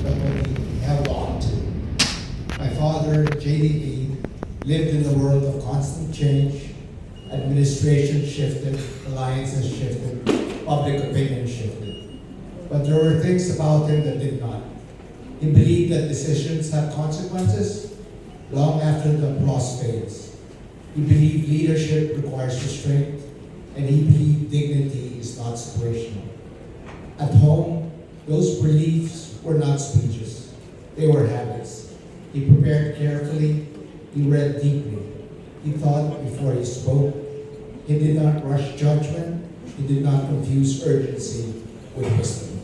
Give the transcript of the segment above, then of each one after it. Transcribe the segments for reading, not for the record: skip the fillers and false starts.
but what he held on to. My father, JDB, lived in a world of constant change. Administration shifted, alliances shifted, public opinion shifted. But there were things about him that did not. He believed that decisions have consequences long after the applause fades. He believed leadership requires restraint, and he believed dignity is not situational. At home, those beliefs were not speeches, they were habits. He prepared carefully, he read deeply, he thought before he spoke, he did not rush judgment, he did not confuse urgency with wisdom.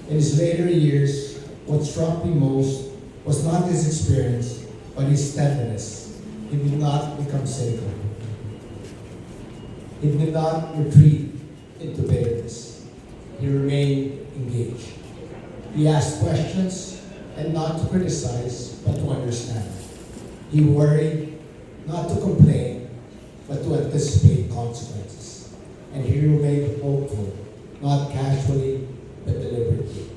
In his later years, what struck me most was not his experience, but his steadiness. He did not become cynical. He did not retreat into bitterness. He remained engaged. He asked questions, and not to criticize, but to understand. He worried, not to complain, but to anticipate consequences. And he remained hopeful, not casually, but deliberately.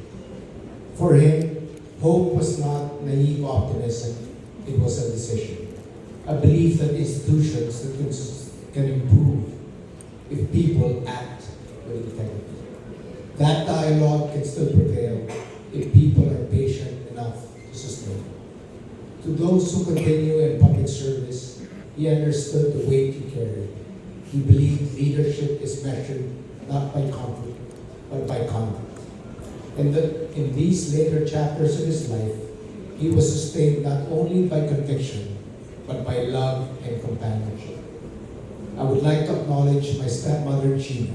For him, hope was not naive optimism, it was a decision. A belief that institutions can improve if people act with integrity. That dialogue can still prevail if people are patient enough to sustain it. To those who continue in public service, he understood the weight he carried. He believed leadership is measured not by comfort, but by conduct. In these later chapters of his life, he was sustained not only by conviction, but by love and companionship. I would like to acknowledge my stepmother, Gina.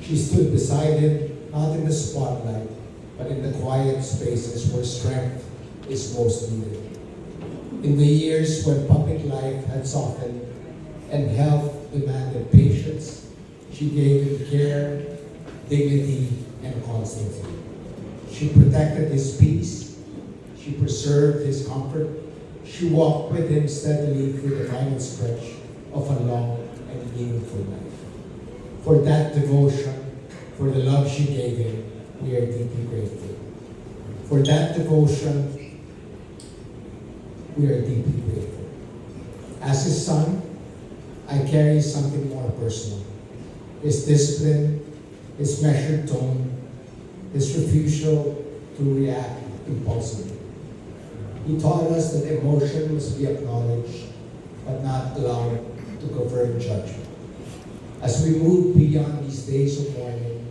She stood beside him, not in the spotlight, but in the quiet spaces where strength is most needed. In the years when public life had softened and health demanded patience, she gave him care, dignity, and constancy. She protected his peace. She preserved his comfort. She walked with him steadily through the final stretch of a long and meaningful life. For that devotion, for the love she gave him, we are deeply grateful. For that devotion, we are deeply grateful. As his son, I carry something more personal. His discipline, his measured tone, his refusal to react impulsively. He taught us that emotion must be acknowledged, but not allowed to govern judgment. As we move beyond these days of mourning,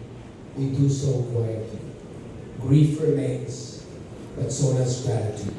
we do so quietly. Grief remains, but so does gratitude.